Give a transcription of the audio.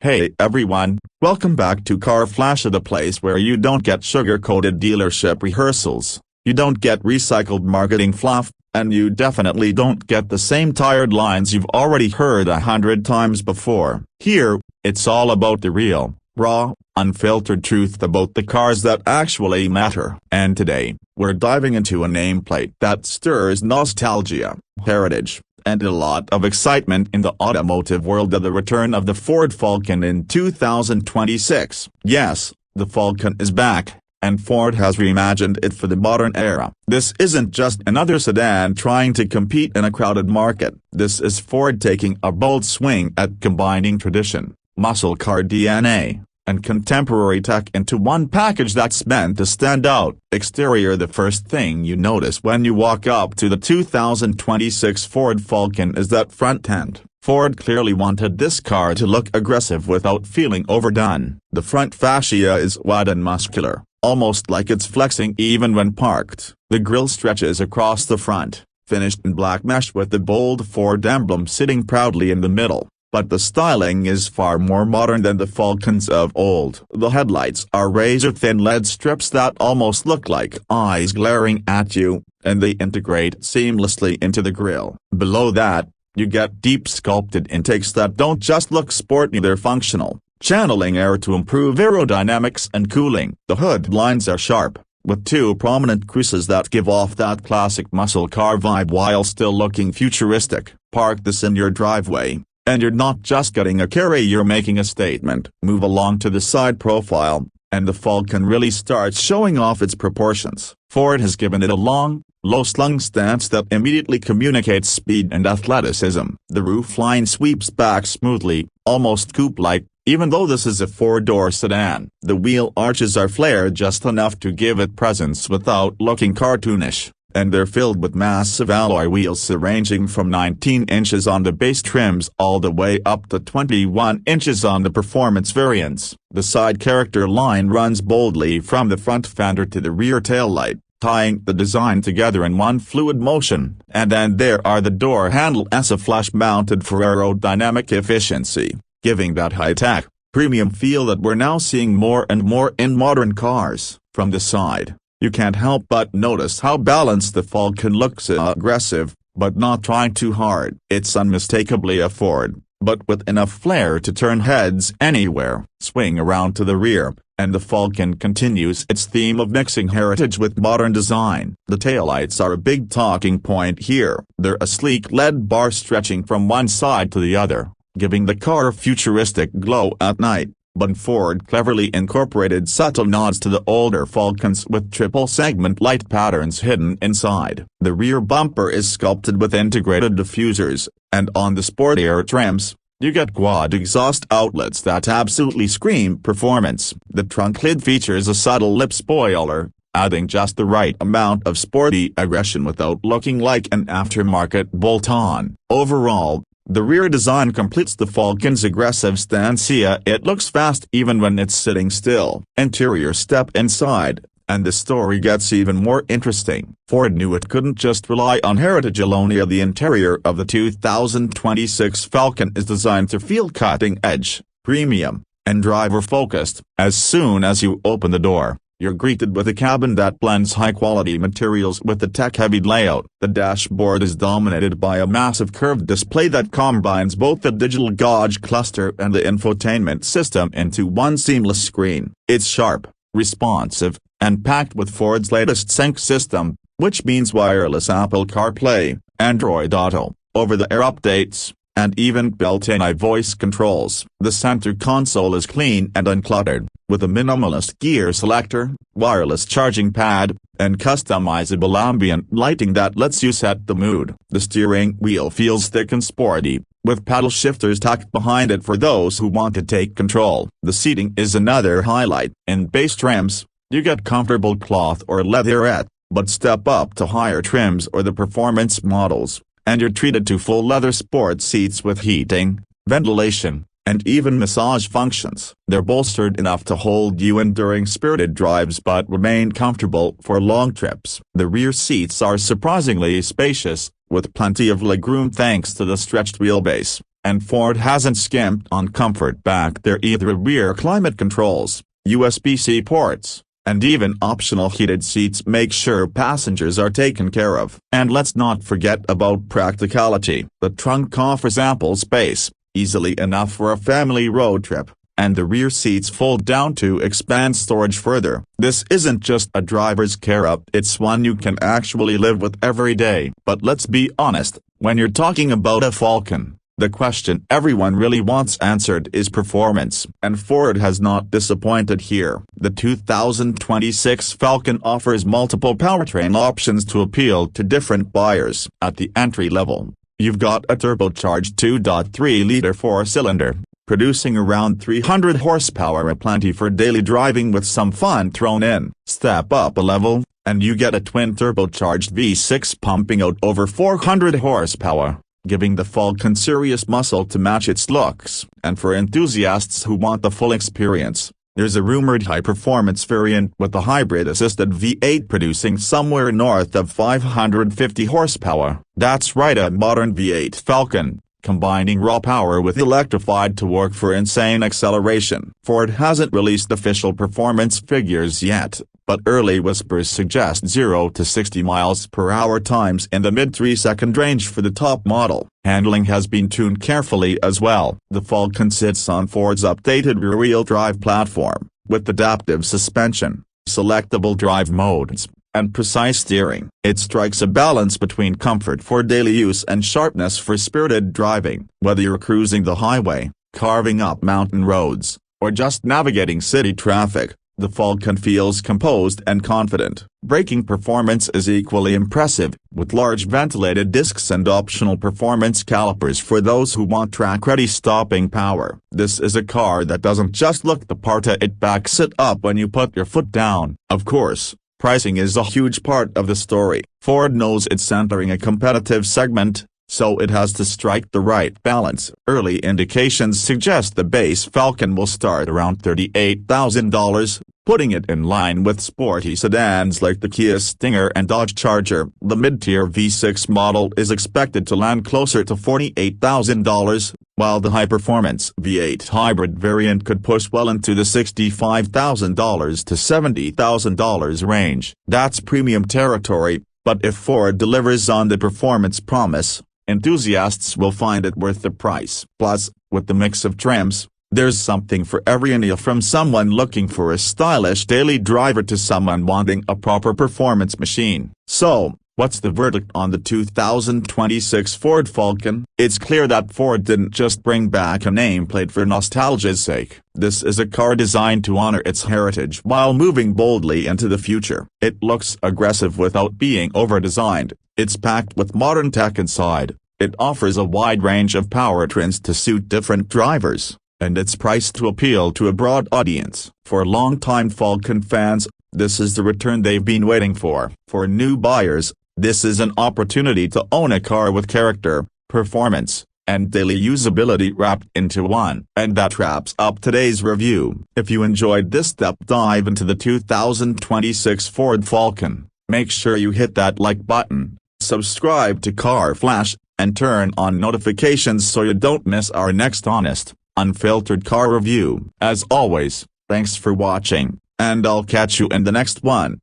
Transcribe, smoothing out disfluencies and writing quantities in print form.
Hey everyone, welcome back to Car Flash, the place where you don't get sugar-coated dealership rehearsals, you don't get recycled marketing fluff, and you definitely don't get the same tired lines you've already heard 100 times before. Here, it's all about the real, raw, unfiltered truth about the cars that actually matter. And today, we're diving into a nameplate that stirs nostalgia, heritage, and a lot of excitement in the automotive world of the return of the Ford Falcon in 2026. Yes, the Falcon is back, and Ford has reimagined it for the modern era. This isn't just another sedan trying to compete in a crowded market. This is Ford taking a bold swing at combining tradition, muscle car DNA, and contemporary tech into one package that's meant to stand out. Exterior: the first thing you notice when you walk up to the 2026 Ford Falcon is that front end. Ford clearly wanted this car to look aggressive without feeling overdone. The front fascia is wide and muscular, almost like it's flexing even when parked. The grille stretches across the front, finished in black mesh with the bold Ford emblem sitting proudly in the middle. But the styling is far more modern than the Falcons of old. The headlights are razor-thin LED strips that almost look like eyes glaring at you, and they integrate seamlessly into the grille. Below that, you get deep sculpted intakes that don't just look sporty, they're functional, channeling air to improve aerodynamics and cooling. The hood lines are sharp, with two prominent creases that give off that classic muscle car vibe while still looking futuristic. Park this in your driveway, and you're not just getting a carry, you're making a statement. Move along to the side profile, and the Falcon really starts showing off its proportions. Ford has given it a long, low-slung stance that immediately communicates speed and athleticism. The roofline sweeps back smoothly, almost coupe-like, even though this is a four-door sedan. The wheel arches are flared just enough to give it presence without looking cartoonish, and they're filled with massive alloy wheels ranging from 19 inches on the base trims all the way up to 21 inches on the performance variants. The side character line runs boldly from the front fender to the rear taillight, tying the design together in one fluid motion. And then there are the door handles, a flush-mounted for aerodynamic efficiency, giving that high-tech, premium feel that we're now seeing more and more in modern cars. From the side, you can't help but notice how balanced the Falcon looks: aggressive, but not trying too hard. It's unmistakably a Ford, but with enough flair to turn heads anywhere. Swing around to the rear, and the Falcon continues its theme of mixing heritage with modern design. The taillights are a big talking point here. They're a sleek LED bar stretching from one side to the other, giving the car a futuristic glow at night. But Ford cleverly incorporated subtle nods to the older Falcons with triple-segment light patterns hidden inside. The rear bumper is sculpted with integrated diffusers, and on the sportier trims, you get quad exhaust outlets that absolutely scream performance. The trunk lid features a subtle lip spoiler, adding just the right amount of sporty aggression without looking like an aftermarket bolt-on. Overall, the rear design completes the Falcon's aggressive stance. It looks fast even when it's sitting still. Interior: step inside, and the story gets even more interesting. Ford knew it couldn't just rely on heritage alone. The interior of the 2026 Falcon is designed to feel cutting-edge, premium, and driver-focused. As soon as you open the door, you're greeted with a cabin that blends high-quality materials with the tech-heavy layout. The dashboard is dominated by a massive curved display that combines both the digital gauge cluster and the infotainment system into one seamless screen. It's sharp, responsive, and packed with Ford's latest sync system, which means wireless Apple CarPlay, Android Auto, over-the-air updates, and even built-in iVoice controls. The center console is clean and uncluttered, with a minimalist gear selector, wireless charging pad, and customizable ambient lighting that lets you set the mood. The steering wheel feels thick and sporty, with paddle shifters tucked behind it for those who want to take control. The seating is another highlight. In base trims, you get comfortable cloth or leatherette, but step up to higher trims or the performance models, and you're treated to full leather sport seats with heating, ventilation, and even massage functions. They're bolstered enough to hold you in during spirited drives but remain comfortable for long trips. The rear seats are surprisingly spacious, with plenty of legroom thanks to the stretched wheelbase, And Ford hasn't skimped on comfort back there either. Rear climate controls, USB-C ports, and even optional heated seats make sure passengers are taken care of. And let's not forget about practicality. The trunk offers ample space, easily enough for a family road trip, and the rear seats fold down to expand storage further. This isn't just a driver's carrot, it's one you can actually live with every day. But let's be honest, when you're talking about a Falcon, the question everyone really wants answered is performance. And Ford has not disappointed here. The 2026 Falcon offers multiple powertrain options to appeal to different buyers. At the entry level, you've got a turbocharged 2.3-liter four-cylinder, producing around 300 horsepower, aplenty for daily driving with some fun thrown in. Step up a level, and you get a twin-turbocharged V6 pumping out over 400 horsepower, giving the Falcon serious muscle to match its looks. And for enthusiasts who want the full experience, there's a rumored high-performance variant with a hybrid-assisted V8 producing somewhere north of 550 horsepower. That's right, a modern V8 Falcon, combining raw power with electrified to work for insane acceleration. Ford hasn't released official performance figures yet, but early whispers suggest 0 to 60 miles per hour times in the mid-3-second range for the top model. Handling has been tuned carefully as well. The Falcon sits on Ford's updated rear-wheel drive platform, with adaptive suspension, selectable drive modes, and precise steering. It strikes a balance between comfort for daily use and sharpness for spirited driving. Whether you're cruising the highway, carving up mountain roads, or just navigating city traffic, the Falcon feels composed and confident. Braking performance is equally impressive, with large ventilated discs and optional performance calipers for those who want track-ready stopping power. This is a car that doesn't just look the part, it backs it up when you put your foot down. Of course, pricing is a huge part of the story. Ford knows it's entering a competitive segment, so it has to strike the right balance. Early indications suggest the base Falcon will start around $38,000, putting it in line with sporty sedans like the Kia Stinger and Dodge Charger. The mid-tier V6 model is expected to land closer to $48,000, while the high-performance V8 hybrid variant could push well into the $65,000 to $70,000 range. That's premium territory, but if Ford delivers on the performance promise, enthusiasts will find it worth the price. Plus, with the mix of trims, there's something for everyone, from someone looking for a stylish daily driver to someone wanting a proper performance machine. So, what's the verdict on the 2026 Ford Falcon? It's clear that Ford didn't just bring back a nameplate for nostalgia's sake. This is a car designed to honor its heritage while moving boldly into the future. It looks aggressive without being over-designed. It's packed with modern tech inside. It offers a wide range of powertrains to suit different drivers, and it's priced to appeal to a broad audience. For longtime Falcon fans, this is the return they've been waiting for. For new buyers, this is an opportunity to own a car with character, performance, and daily usability wrapped into one. And that wraps up today's review. If you enjoyed this deep dive into the 2026 Ford Falcon, make sure you hit that like button, subscribe to Car Flash, and turn on notifications so you don't miss our next honest, unfiltered car review. As always, thanks for watching, and I'll catch you in the next one.